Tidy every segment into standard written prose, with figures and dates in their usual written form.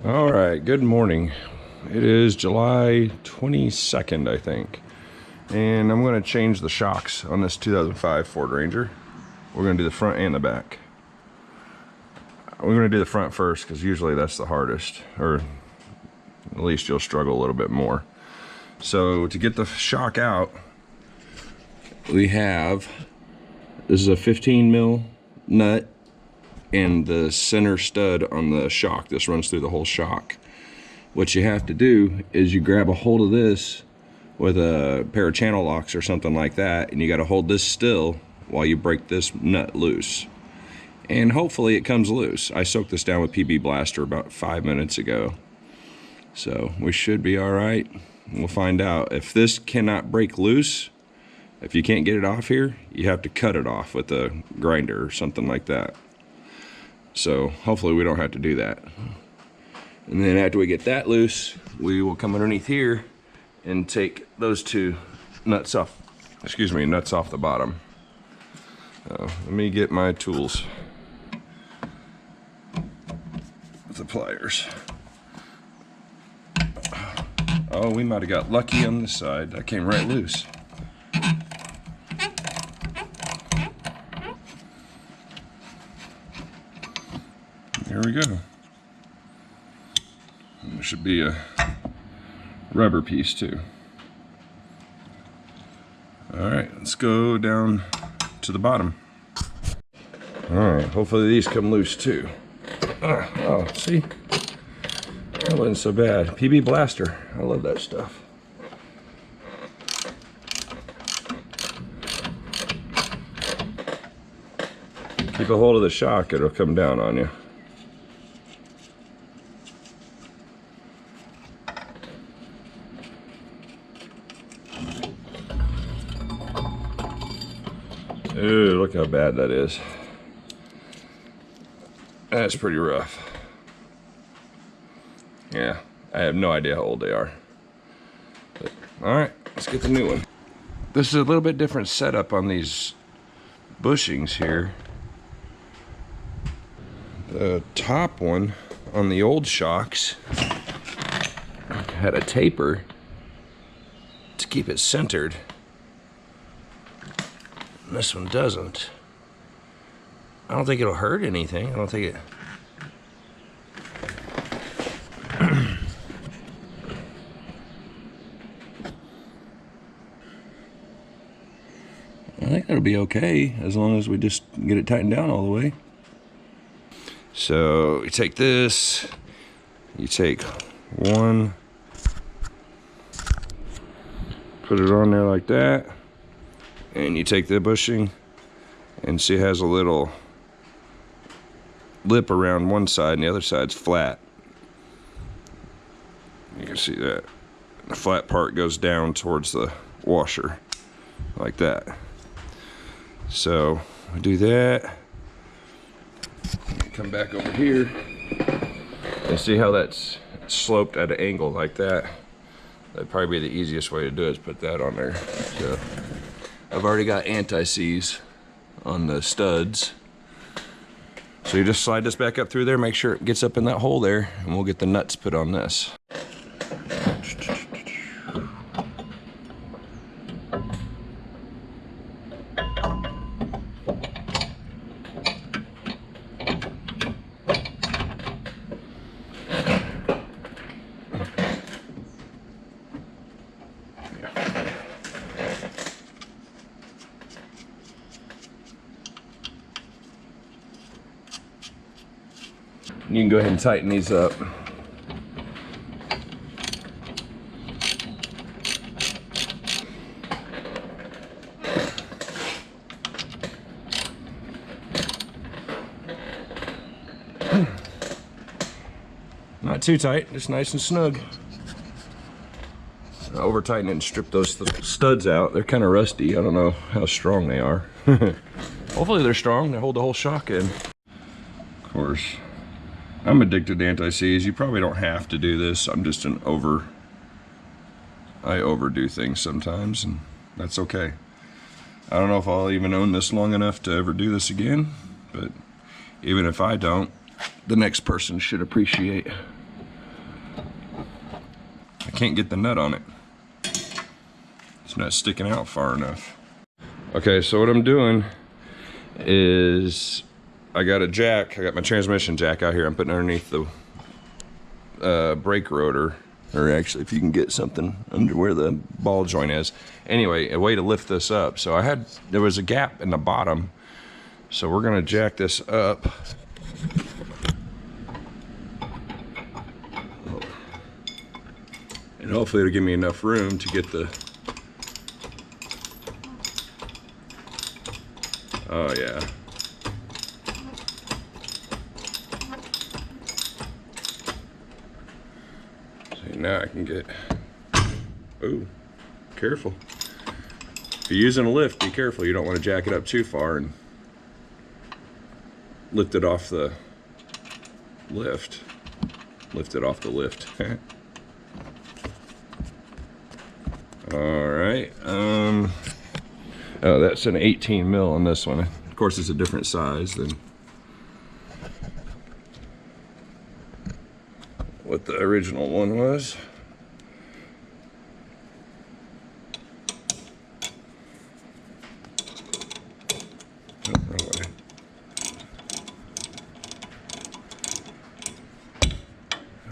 All right, good morning. It is July 22nd, I think. And I'm going to change the shocks on this 2005 Ford Ranger. We're going to do the front and the back. We're going to do the front first because usually that's the hardest, or at least you'll struggle a little bit more. So to get the shock out, we have, this is a 15 mil nut and the center stud on the shock. This runs through the whole shock. What you have to do is you grab a hold of this with a pair of channel locks or something like that, and you got to hold this still while you break this nut loose. And hopefully it comes loose. I soaked this down with PB Blaster about 5 minutes ago. So we should be all right. We'll find out. If this cannot break loose, if you can't get it off here, you have to cut it off with a grinder or something like that. So hopefully we don't have to do that. And then after we get that loose, we will come underneath here and take those two nuts off, nuts off the bottom. Let me get my tools with the pliers. Oh, we might have got lucky on this side. That came right loose. There we go. And there should be a rubber piece too. All right, let's go down to the bottom. All right, hopefully these come loose too. Oh, see? That wasn't so bad. PB Blaster, I love that stuff. Keep a hold of the shock, it'll come down on you. Ooh, look how bad that is. That's pretty rough. Yeah, I have no idea how old they are. But, all right, let's get the new one. This is a little bit different setup on these bushings here. The top one on the old shocks had a taper to keep it centered. This one doesn't. I don't think it'll hurt anything. I don't think it... I think it'll be okay as long as we just get it tightened down all the way. So you take this, you take one, put it on there like that, and you take the bushing, and see it has a little lip around one side and the other side's flat. You can see that. The flat part goes down towards the washer, like that. So we do that. Come back over here and see how that's sloped at an angle like that. That'd probably be the easiest way to do it, is put that on there. So I've already got anti-seize on the studs. So you just slide this back up through there, make sure it gets up in that hole there, and we'll get the nuts put on this. You can go ahead and tighten these up. Not too tight, just nice and snug. Over tighten it and strip those studs out. They're kind of rusty. I don't know how strong they are. Hopefully they're strong. They hold the whole shock in. Of course, I'm addicted to anti-seize. You probably don't have to do this. I'm just I overdo things sometimes, and that's okay. I don't know if I'll even own this long enough to ever do this again, but even if I don't, the next person should appreciate I can't get the nut on it. It's not sticking out far enough. Okay, so what I'm doing is I got a jack. I got my transmission jack out here. I'm putting underneath the brake rotor, or actually if you can get something under where the ball joint is. Anyway, a way to lift this up. So there was a gap in the bottom. So we're gonna jack this up. And hopefully it'll give me enough room to get the, oh yeah. See, now I can get, ooh, careful. If you're using a lift, be careful. You don't want to jack it up too far and lift it off the lift. Lift it off the lift. All right. Oh, that's an 18 mil on this one. Of course, it's a different size than what the original one was. Oh, wrong way.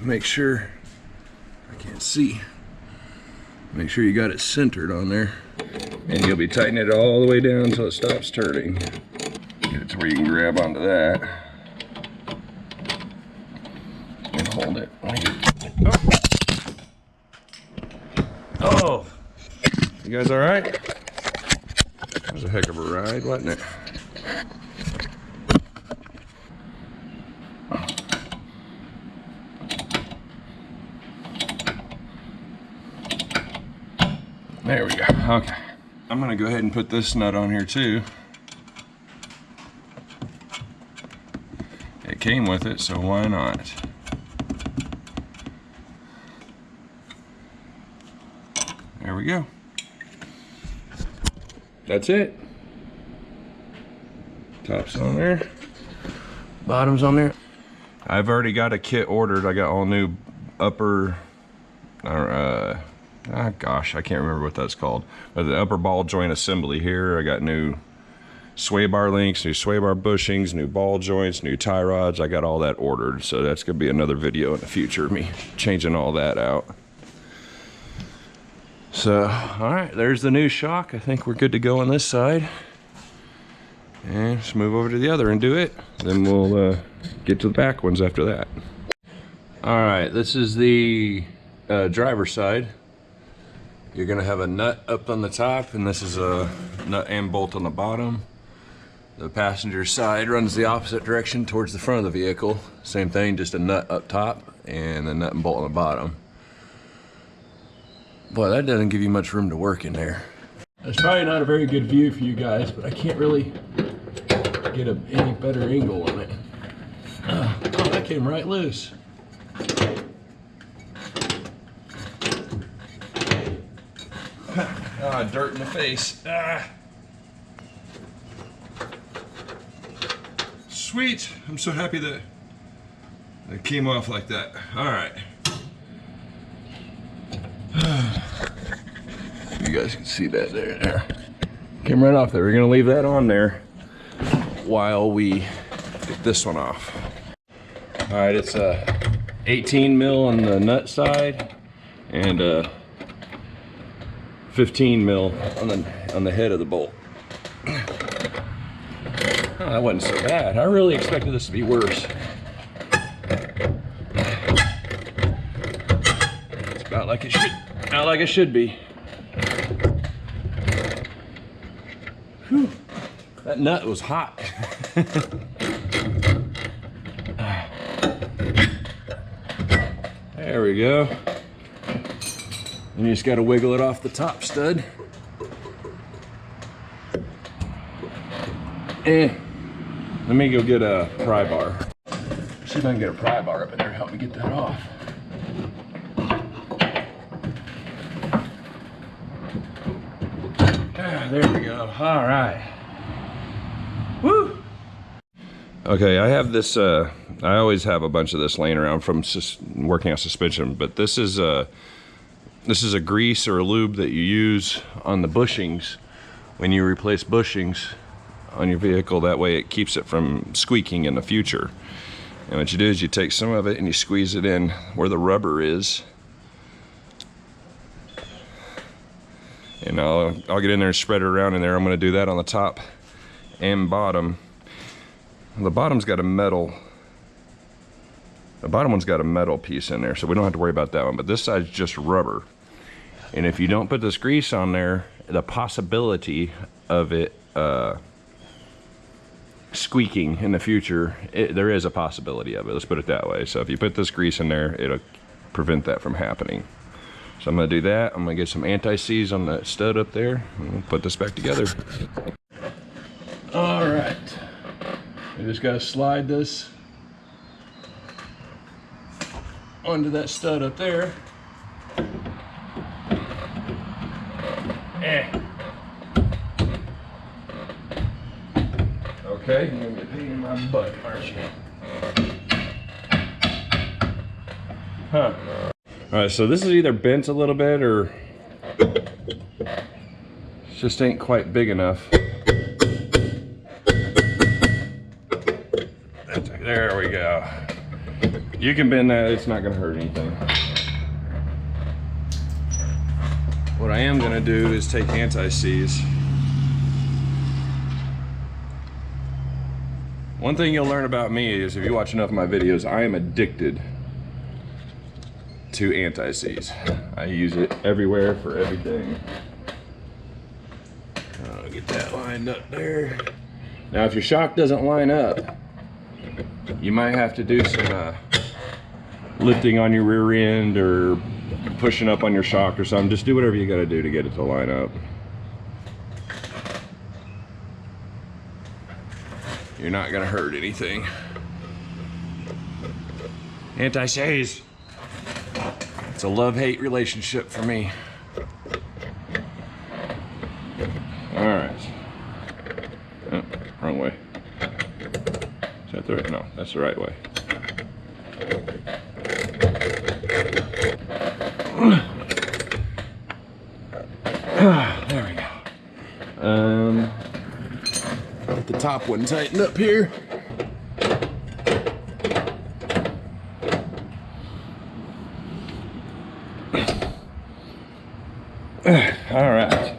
Make sure, I can't see. Make sure you got it centered on there, and you'll be tightening it all the way down until it stops turning. Get it to where you can grab onto that and hold it. Oh, you guys all right? That was a heck of a ride, wasn't it? There we go. Okay. I'm gonna go ahead and put this nut on here too. It came with it, so why not? There we go. That's it. Top's on there. Bottom's on there. I've already got a kit ordered. I got all new upper, gosh, I can't remember what that's called. But the upper ball joint assembly here. I got new sway bar links, new sway bar bushings, new ball joints, new tie rods. I got all that ordered. So that's gonna be another video in the future, me changing all that out. So, all right, there's the new shock. I think we're good to go on this side. And just move over to the other and do it. Then we'll get to the back ones after that. All right, this is the driver's side. You're gonna have a nut up on the top, and this is a nut and bolt on the bottom. The passenger side runs the opposite direction towards the front of the vehicle. Same thing, just a nut up top and a nut and bolt on the bottom. Boy, that doesn't give you much room to work in there. It's probably not a very good view for you guys, but I can't really get any better angle on it. Oh, that came right loose. Ah, dirt in the face. Ah. Sweet. I'm so happy that it came off like that. All right. You guys can see that there. Came right off there. We're gonna leave that on there while we get this one off. All right, it's a 18 mil on the nut side and 15 mil on the head of the bolt. Oh, that wasn't so bad. I really expected this to be worse. It's about like it should be. Whew. That nut was hot. There we go. And you just got to wiggle it off the top stud. Let me go get a pry bar. See if I can get a pry bar up in there to help me get that off. There we go. All right. Woo! Okay, I have this, I always have a bunch of this laying around from working on suspension, but this is This is a grease or a lube that you use on the bushings when you replace bushings on your vehicle. That way it keeps it from squeaking in the future. And what you do is you take some of it and you squeeze it in where the rubber is. And I'll get in there and spread it around in there. I'm gonna do that on the top and bottom. The bottom's got a metal, the bottom one's got a metal piece in there, so we don't have to worry about that one, but this side's just rubber. And if you don't put this grease on there, the possibility of it squeaking in the future, there is a possibility of it, let's put it that way. So if you put this grease in there, it'll prevent that from happening. So I'm gonna do that. I'm gonna get some anti-seize on the stud up there and we'll put this back together. All right, I just gotta slide this onto that stud up there. Okay, you're gonna be a pain in my butt, aren't you? Huh. All right, so this is either bent a little bit or it just ain't quite big enough. There we go. You can bend that, it's not gonna hurt anything. What I am gonna do is take anti-seize. One thing you'll learn about me is if you watch enough of my videos, I am addicted to anti-seize. I use it everywhere for everything. I'll get that lined up there. Now if your shock doesn't line up, you might have to do some lifting on your rear end or pushing up on your shock or something. Just do whatever you gotta do to get it to line up. You're not gonna hurt anything. Anti-seize. It's a love-hate relationship for me. All right. Oh, wrong way. Is that the right? No, that's the right way. There we go. Get the top one tightened up here. All right.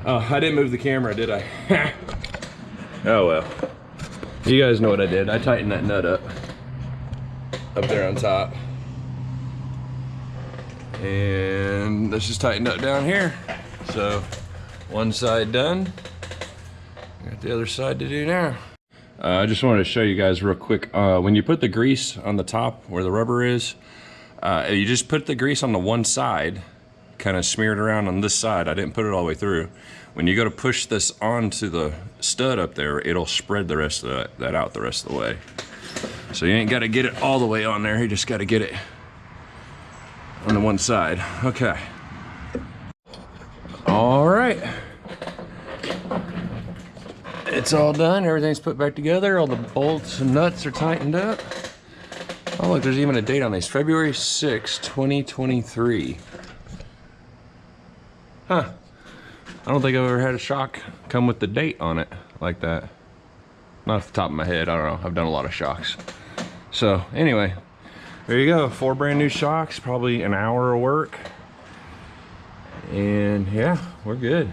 Oh, I didn't move the camera, did I? Oh well. You guys know what I did. I tightened that nut up there on top. And this is tightened up down here. So one side done. Got the other side to do now. I just wanted to show you guys real quick. When you put the grease on the top where the rubber is, you just put the grease on the one side, kind of smear it around on this side. I didn't put it all the way through. When you go to push this onto the stud up there, it'll spread the rest of that out the rest of the way. So you ain't got to get it all the way on there. You just got to get it on the one side. Okay. All right. It's all done. Everything's put back together. All the bolts and nuts are tightened up. Oh look, there's even a date on these. February 6, 2023. Huh. I don't think I've ever had a shock come with the date on it like that. Not off the top of my head, I don't know. I've done a lot of shocks. So anyway, there you go. 4 brand new shocks, probably an hour of work. And yeah, we're good.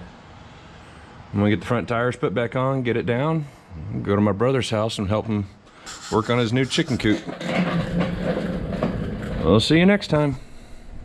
I'm gonna get the front tires put back on, get it down, go to my brother's house and help him work on his new chicken coop. We'll see you next time.